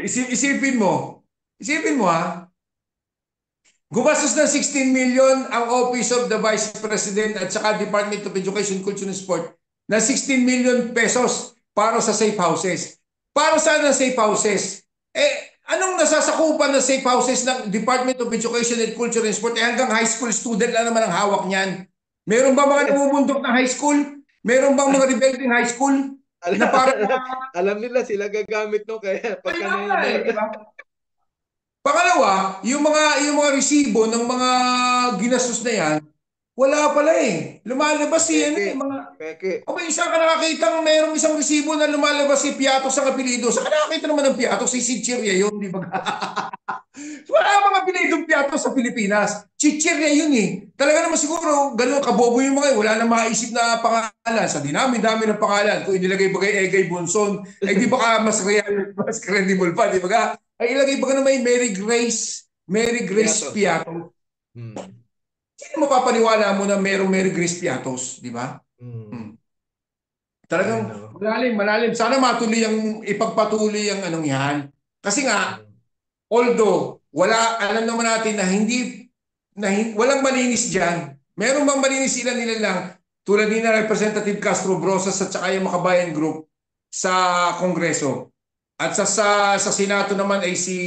Isipin mo gumastos ng 16 million ang Office of the Vice President at saka Department of Education, Culture and Sport na 16 million pesos para sa safe houses. Para saan ang safe houses? Anong nasasakupan ng safe houses ng Department of Education and Culture and Sport? Hanggang high school student lang naman ang hawak niyan. Meron ba mga namumundok ng high school? Meron bang mga rebelding high school? Alam nila sila gagamit kaya Pangalawa, yung mga resibo ng mga ginastos na yan, Wala pala eh. Lumalabas si ano eh, Peke. mga... Peke. O may isa ka nakakita mayroong isang resibo na lumalabas si Piatos ang apelido. Saan ka nakakita naman ng Piatos? Si Chichirya yun, di ba? Wala mga apelidong Piatos sa Pilipinas. Chichirya yun eh. Talaga naman siguro, ganun kabobo yung mga yun. Wala na maisip na pangalan. Sa dinami-dami ng pangalan. Kung inilagay ba kay Egay Bonson, eh di ba ka mas real, mas credible pa, di ba ka? Ay ilagay ba ka na may Mary Grace Piatos. Piatos. Hmm. Sino mapapaniwala mo na merong Mary Grace Piatos, di ba? Hmm. Talagang Ayun, malalim. Sana matuloy ipagpatuloy ang anong yan. Kasi nga, oh. although, alam naman natin na walang malinis dyan. Meron bang malinis nila lang, tulad ni na Representative Castro Brosas at saka yung Makabayan Group sa Kongreso. At sa Senato naman ay si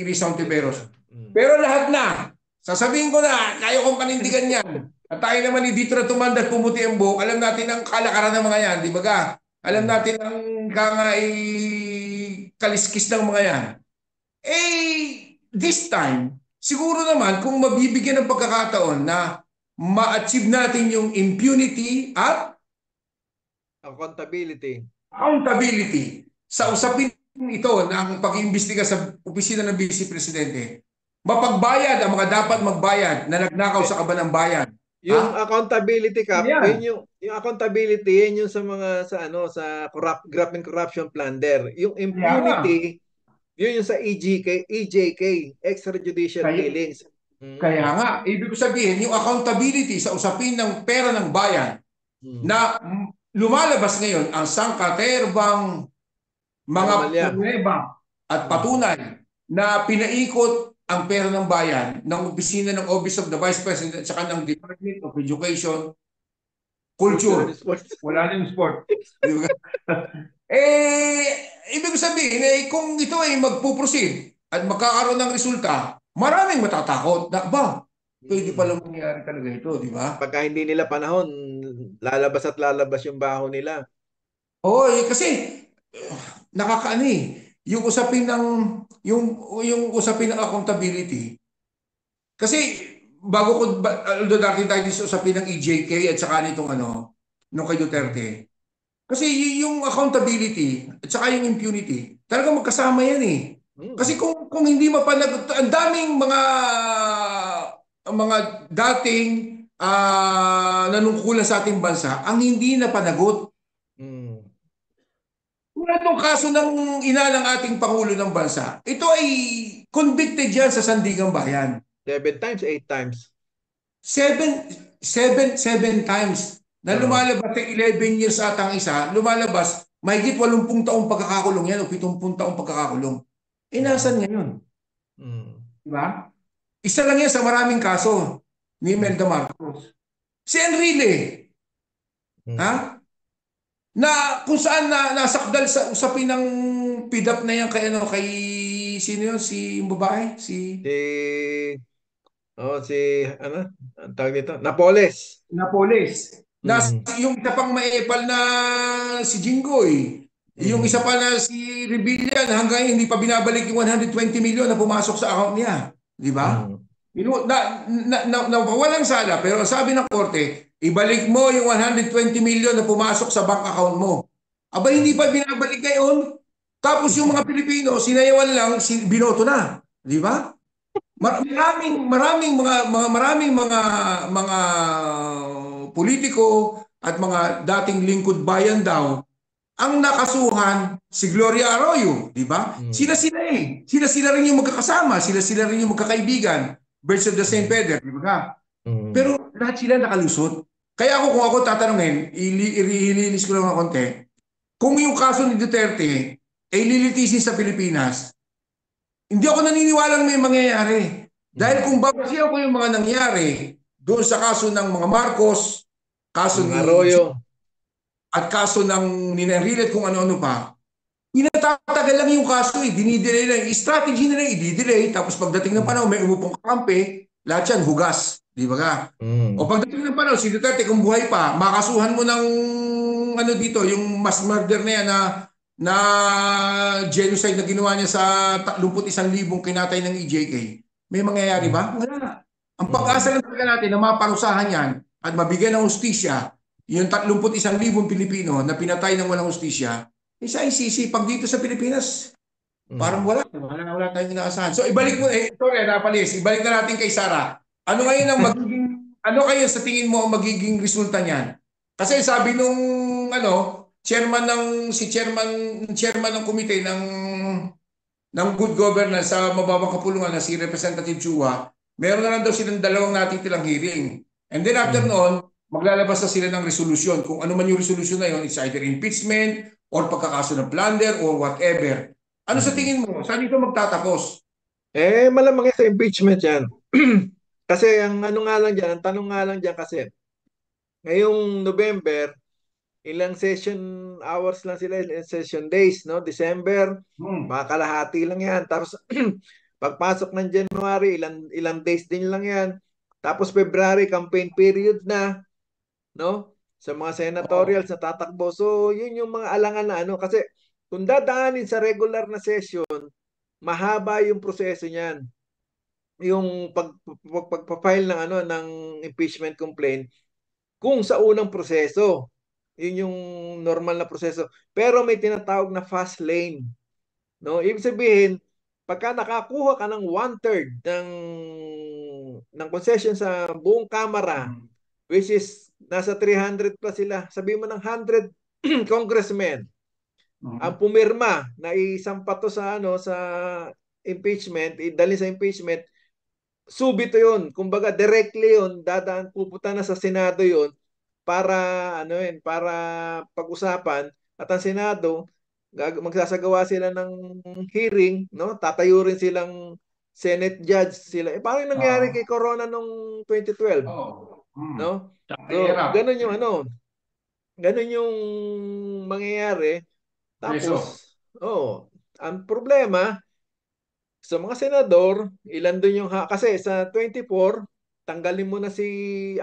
Risa Ontiveros. Pero lahat na, sasabihin ko na, kaya kong panindigan yan. At tayo naman ni Dito na tumanda at pumuti ang buhok, alam natin ang kalakaran ng mga yan, di ba ka? Alam natin ang kaliskis ng mga yan. This time, siguro naman kung mabibigyan ng pagkakataon na ma-achieve natin yung impunity at Accountability. sa usapin ito ng pag-iimbestiga sa opisina ng Vice Presidente, mapagbayad ang mga dapat magbayad na nagnakaw sa kaban ng bayan. Yung accountability Kap, Yan. yun yung accountability, yan yung sa mga sa graft and corruption plunder. Yung impunity, yun yung sa EJK, extrajudicial killings. Kaya nga, ibig sabihin, yung accountability sa usapin ng pera ng bayan na lumalabas ngayon ang sangkaterbang mga pruweba at patunay na pinaikot ang pera ng bayan ng opisina ng Office of the Vice President at saka ng Department of Education, Culture. Wala na yung sport. Ibig sabihin, kung ito ay magpuproceed at magkakaroon ng resulta, maraming matatakot na ba? Pwede palang mangyari talaga ito, di ba? Pagka hindi nila panahon, lalabas at lalabas yung baho nila. Oo, kasi nakakaano yung usapin ng yung usapin ng accountability. Kasi although dati tayo sa usapin ng EJK at saka nitong nung kay Duterte. Kasi yung accountability at saka yung impunity, talagang magkasama yan eh. Kasi kung hindi mapanagot, ang daming mga dating nanungkulan sa ating bansa ang hindi napanagot. Tulad ng kaso ng ina ng ating Pangulo ng Bansa, ito ay convicted yan sa Sandigang Bayan. 7 times, 8 times. 7 times. Na lumalabas ng 11 years atang isa, lumalabas, mahigit 80 taong pagkakakulong yan o 70 taong pagkakakulong. Nasan ngayon? Diba? Isa lang yan sa maraming kaso ni Imelda Marcos. Si Enrile. Ha? Na kung saan nasakdal sa usapin ng PDAP na yan kay sino yun? Si babae? Ang tawag dito? Napoles. Yung isa pang maepal na si Jinggoy. Yung isa pa na si Rebellion hanggang hindi pa binabalik yung 120 million na pumasok sa account niya. Di ba? Walang sala, pero sabi ng korte, ibalik mo yung 120 million na pumasok sa bank account mo. Aba, hindi pa binabalik ngayon. Tapos yung mga Pilipino, sinayawan lang, binoto na. Di ba? Maraming mga politiko at mga dating lingkod bayan daw ang nakasuhan si Gloria Arroyo, di ba? Sila rin yung magkakasama, sila rin yung magkakaibigan, birds of the same feather, di ba? Pero lahat sila nakalusot. Kaya kung ako tatanungin, ililinis ko lang ng konti, kung yung kaso ni Duterte ay lilitisin sa Pilipinas, hindi ako naniniwalang may mangyayari. Dahil kung babasihan ko yung mga nangyari doon sa kaso ng mga Marcos, kaso ni Arroyo, at kaso ng Enrile kung ano-ano pa, pinatatagal lang yung kaso dinidelay lang. Strategy nila i-delay, tapos pagdating ng panahon may umupong kakampi, lahat yan hugas. Di ba ka? O pagdating ng panahon, si Duterte kung buhay pa, makasuhan mo ng yung mass murder na yan na genocide na ginawa niya sa 31,000 kinatay ng EJK. May mangyayari ba? Wala. Ang pag-asa lang talaga natin na maparusahan yan at mabigyan ng hustisya, yung 31,000 Pilipino na pinatay ng walang hustisya, isa isisipag dito sa Pilipinas. Parang wala tayong inaasahan. So ibalik mo, sorry, Rapalis, ibalik na natin kay Sara. Ano ngayon ang magiging, ano kayo sa tingin mo ang magiging resulta niyan? Kasi sabi nung, chairman ng komite ng good governance sa mababang kapulungan na si Representative Chua, meron na lang daw silang 2 natitilang hearing. And then after noon, maglalabas na sila ng resolusyon. Kung ano man yung resolusyon na yun, it's either impeachment or pagkakaso ng plunder or whatever. Ano sa tingin mo? Saan ito magtatapos? Malamang sa impeachment yan. Kasi ang ano nga lang dyan, ang tanong nga lang dyan kasi, ngayong November, ilang session hours lang sila, ilang session days, no? December, makakalahati lang yan. Tapos, pagpasok ng January, ilang days din lang yan. Tapos February, campaign period na, no? Sa mga senatorials na tatakbo. So, yun yung mga alangan na ano. Kasi, kung dadaanin sa regular na session, mahaba yung proseso niyan. Yung pagpa-file ng ng impeachment complaint kung sa unang proseso. Yun yung normal na proseso. Pero may tinatawag na fast lane. No? Ibig sabihin, pagka nakakuha ka ng 1/3 ng concession sa buong Kamara, which is nasa 300 plus sila, sabihin mo ng 100 congressmen, ang pumirma na isampa to sa sa impeachment, idali sa impeachment, subito 'yon. Kumbaga directly 'yon, dadaan pupunta na sa Senado 'yon para para pag-usapan at ang Senado magsasagawa sila ng hearing, no? Tatayo rin silang Senate judge sila. Parang nangyari kay Corona nung 2012, no? So, ganun yung ganun yung mangyayari. Tapos, ang problema sa mga senador, ilan doon yung kasi sa 24, tanggalin mo na si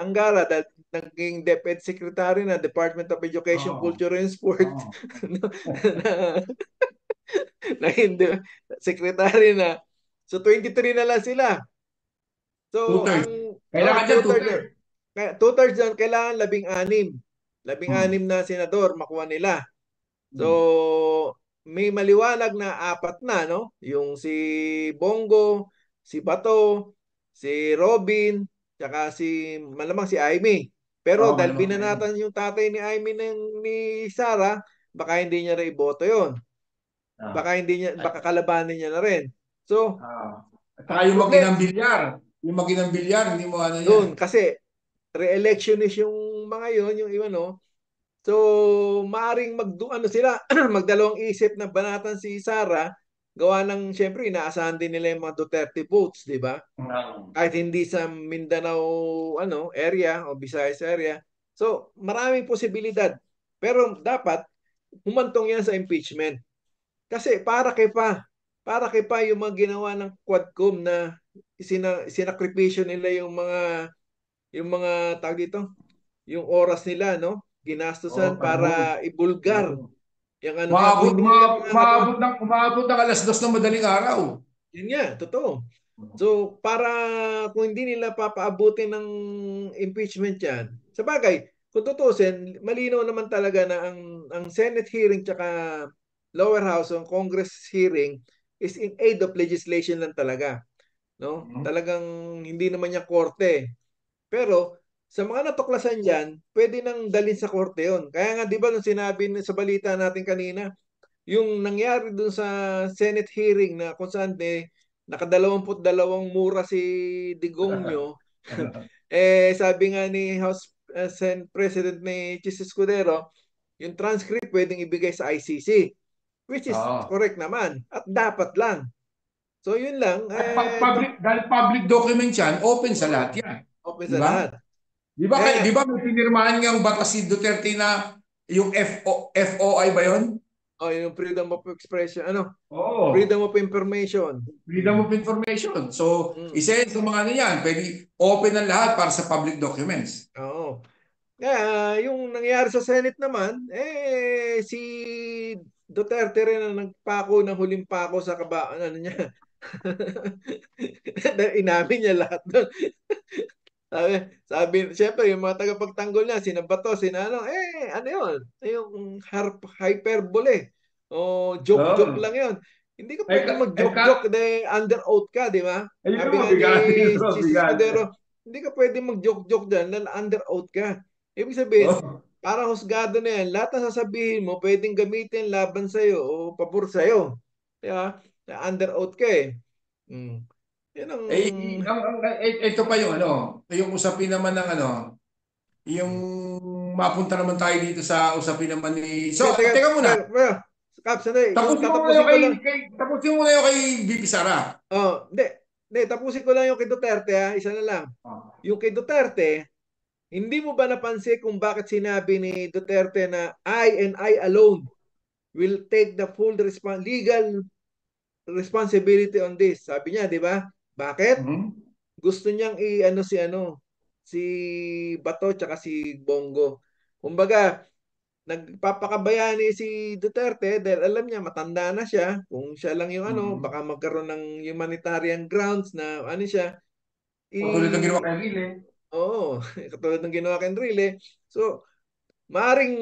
Angara dahil naging DepEd Secretary na Department of Education, Culture and Sport. na hindi secretary na. So 23 na lang sila. So kailangan dyan 2/3 dyan, kailangan 16. 16 na senador makuha nila. So may maliwanag na 4 na, no? Yung si Bongo, si Bato, si Robin, tsaka malamang si Amy. Pero dahil binanatan yung tatay ni Amy ni Sara, baka hindi niya rin iboto yun. Baka kalabanin niya na rin. So, saka yung mag-inang bilyar. Yung mag-inang bilyar, hindi mo ano yun, yan. kasi re-electionist yung mga yun, yung iba, no? So, maaring magdalawang isip na banatan si Sara, gawa ng, syempre, inaasahan din nila yung mga Duterte votes, di ba? Kahit hindi sa Mindanao area o Visayas area. So, maraming posibilidad. Pero dapat, humantong yan sa impeachment. Kasi para kay pa yung mga ginawa ng Quadcom na sinakripisyo nila yung mga tawag dito, yung oras nila, no? Ginastusan para ibulgar yung Umaabot ng alas 2 ng madaling araw. Yun nga, totoo. So, para kung hindi nila papaabutin ng impeachment yan, sa bagay, kung tutusin, malinaw naman talaga na ang Senate hearing tsaka lower house o Congress hearing is in aid of legislation lang talaga. No? Talagang hindi naman niya korte. Pero sa mga natuklasan diyan, pwede nang dalhin sa korte 'yon. Kaya nga 'di ba nung sinabi sa balita natin kanina, yung nangyari dun sa Senate hearing na kung saan naka-22 mura si Digongyo, sabi nga ni House Senate President ni Chis Escudero, yung transcript pwedeng ibigay sa ICC. Which is correct naman. At dapat lang. So, yun lang. Dahil public document yan, open sa lahat yan. Open sa lahat. Di ba may pinirmahan ng batas si Duterte na yung FOI ba yun? Yung Freedom of Expression. Freedom of Information. Freedom of Information. So, isa yun sa mga yan. Pwede open ang lahat para sa public documents. Oo. Kaya yung nangyari sa Senate naman, si Duterte rin ang nagpako ng huling pako sa niya. Inamin niya lahat doon. sabi, siyempre, yung mga tagapagtanggol niya, sina Bato, sina ano, ano yun? Yung hyperbole. O joke-joke Oo. lang yun. Hindi ka Ay, pwede ay, mag-joke-joke de under oath ka, di ba? ayun Sabi yung nga ni mabigat. Yun yung Chis mabigat. Escudero, hindi ka pwede mag-joke-joke dyan na under oath ka. Ibig sabihin, Oh. parang husgado na yan. Lahat ng sasabihin mo, pwedeng gamitin laban sa'yo o pabor sa'yo. Di ba? Na under oath ka eh. Mm. Yan ang... Ito pa yung yung usapin naman ng yung mapunta naman tayo dito sa usapin naman ni... So, Teka, teka muna. Kap, sandali. Yung Tapusin mo muna tatapusin ko lang. tapusin mo muna yung kay VP Sara. Oh, hindi. Hindi, tapusin ko lang yung kay Duterte ha. Isa na lang. Oh. Yung kay Duterte, hindi mo ba napansin kung bakit sinabi ni Duterte na I and I alone will take the full legal responsibility on this? Sabi niya, di ba? Bakit? Mhm. Gusto niyang si Bato tsaka si Bongo. Kumbaga, nagpapakabayani si Duterte dahil alam niya matanda na siya. Kung siya lang yung Mhm. baka magkaroon ng humanitarian grounds na siya. Katulad ng ginawa I kay Rile. Oo, katulad ng ginawa kay Enrile. So, maaring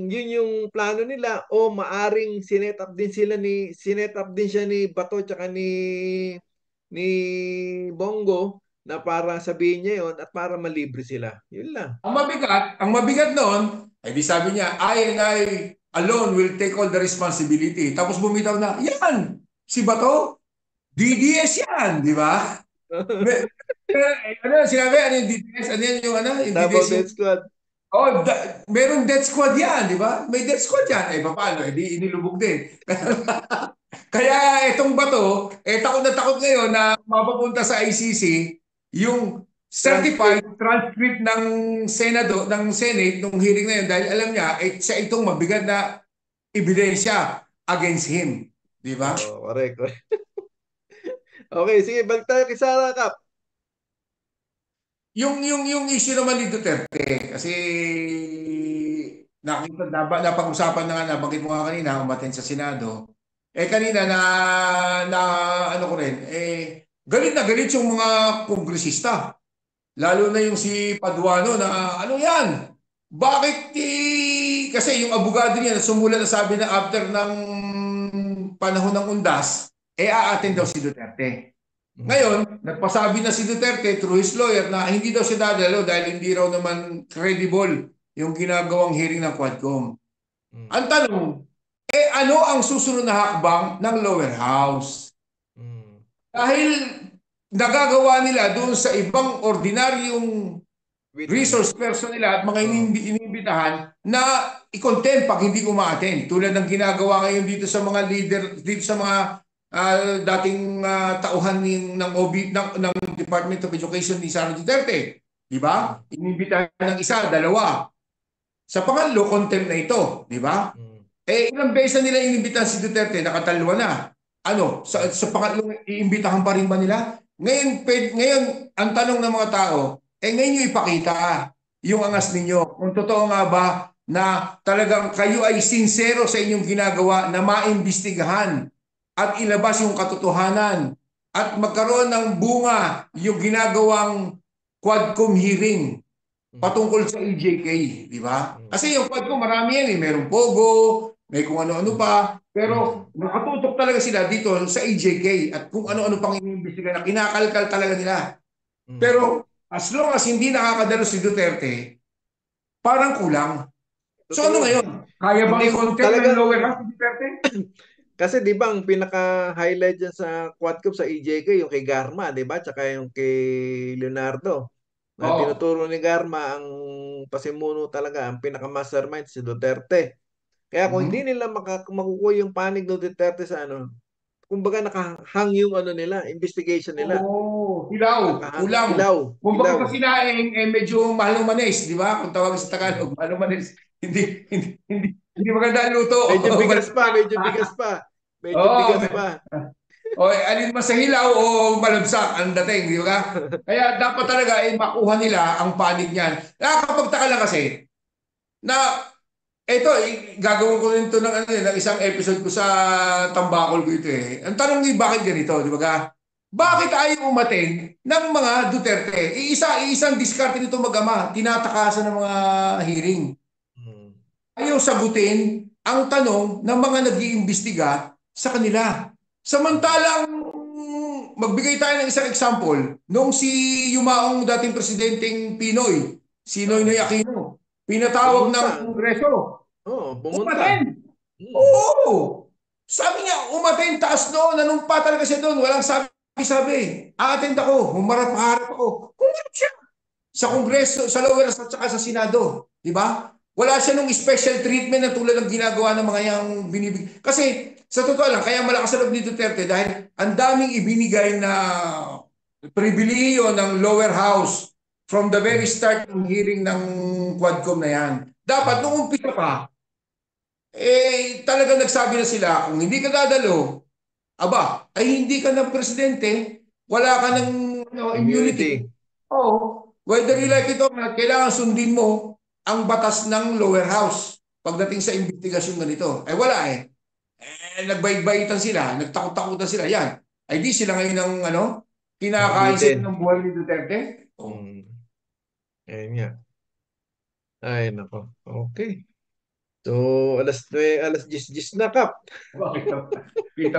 yun yung plano nila o maaring sinet up din siya ni Bato tsaka ni Bongo na para sabihin niya yon at para malibre sila. Yun lang. Ang mabigat noon, ay di sabi niya, I and I alone will take all the responsibility. Tapos bumitaw na, yan, si Bato, DDS yan, di ba? Ano yung sinabi? Ano yung DDS? Ano yan yung Yung Double DDS yung... Death Squad. Oh, merong death squad yan, di ba? May death squad yan. Eh, paano? Eh, di inilubog din. Kaya itong Bato, takot na takot ngayon na mapapunta sa ICC yung certified Transcript. transcript ng Senate nung hearing na yun dahil alam niya siya itong mabigat na ebidensya against him. Di ba? Oh, correct. Okay, sige, balik tayo kay Sara Kap. Yung issue naman ni Duterte kasi napag-usapan na nga nabanggit mo nga kanina umaten sa Senado. Kanina na ano ko rin galit na galit yung mga kongresista. Lalo na yung si Paduano na ano yan? Bakit kasi yung abogado niya na sumula na sabi na after ng panahon ng undas, aaten daw si Duterte. Ngayon, nagpasabi na si Duterte through his lawyer na hindi daw siya dadalo dahil hindi raw naman credible yung ginagawang hearing ng Quadcom. Ang tanong, ano ang susunod na hakbang ng lower house? Dahil nagagawa nila doon sa ibang ordinaryong resource person nila at mga iniimbitahan na i-contempt pag hindi umaattend. Tulad ng ginagawa ngayon dito sa mga leader, dito sa mga dating tauhan ng Department of Education ni Sara Duterte. Di ba? Inimbitahan ng isa, dalawa. Sa pangatlo, contempt na ito. Di ba? Ilang beses nila inimbitahan si Duterte, nakatalwa na. Sa pangatlong iimbitahan pa rin ba nila? Ngayon, ang tanong ng mga tao, ngayon nyo ipakita yung angas ninyo. Kung totoo nga ba na talagang kayo ay sincero sa inyong ginagawa na maimbestigahan at ilabas yung katotohanan at magkaroon ng bunga yung ginagawang Quadcom hearing patungkol sa EJK, di ba? Kasi yung Quadcom marami yan merong Pogo, may kung ano-ano pa, pero nakatutok talaga sila dito sa EJK at kung ano-ano pang iniimbestiga na kinakalkal talaga nila. Pero as long as hindi nakakadalo si Duterte, parang kulang. So ano ngayon? Kaya bang i-contempt ng lower house si Duterte? Kasi di ba ang pinaka-highlight dyan sa Quadcom sa EJK yung kay Garma, di ba? Tsaka yung kay Leonardo. Na tinuturo ni Garma ang pasimuno talaga, ang pinaka-mastermind si Duterte. Kaya kung hindi nila makukuha yung panig ng Duterte sa kumbaga nakahang yung nila, investigation nila. Hilaw, kulang. Ilaw. Kumbaga kasi na medyo mahal manis, di ba? Kung tawag sa Tagalog, mahal manis. Hindi maganda ang luto. Medyo bigas pa. Alin ba sa hilaw o malabsak ang dating, di ba? Kaya dapat talaga makuha nila ang panig niyan. Nakakapagtaka lang kasi na ito, gagawin ko rin ito ng isang episode ko sa Tambakol ko ito Ang tanong ni bakit ganito, di ba? Bakit ayaw umaten ng mga Duterte? Iisang diskarte nito mag-ama, tinatakasan ng mga hearing. Hmm. Ayaw sagutin ang tanong ng mga nag-iimbestiga sa kanila. Samantalang, magbigay tayo ng isang example, nung si Yumaong dating presidenteng Pinoy, si Noynoy Aquino, pinatawag ng Pumunta. Kongreso, Oo, pumunta. umaten. Hmm. Oo! Sabi niya, umaten, taas noon, nanumpa talaga siya doon, walang sabi, a-attend ako, humarap-harap ako. Humarap siya sa Kongreso, sa lower house at saka sa Senado. Di ba? Wala siya nung special treatment na tulad ng ginagawa ng mga yang binibig. Kasi sa totoo lang, kaya malakas sa loob ni Duterte dahil ang daming ibinigay na pribilehiyo ng lower house from the very start ng hearing ng Quadcom na yan. Dapat nung umpisa pa, talaga nagsabi na sila, kung hindi ka dadalo, aba, ay hindi ka na presidente, wala ka ng immunity. Immunity. Oo. Whether you like it or not, kailangan sundin mo ang batas ng lower house pagdating sa investigasyon ganito. Wala eh. Nagbayit-bayitan sila, nagtakot-takutan sila. Yan. Ay di sila ngayon ng kinakain sila Nabitin. ng buhay ni Duterte. Oh. Hmm. Ayun nga. Ay, nako. Okay. So, alas 10 na, Kap. Kita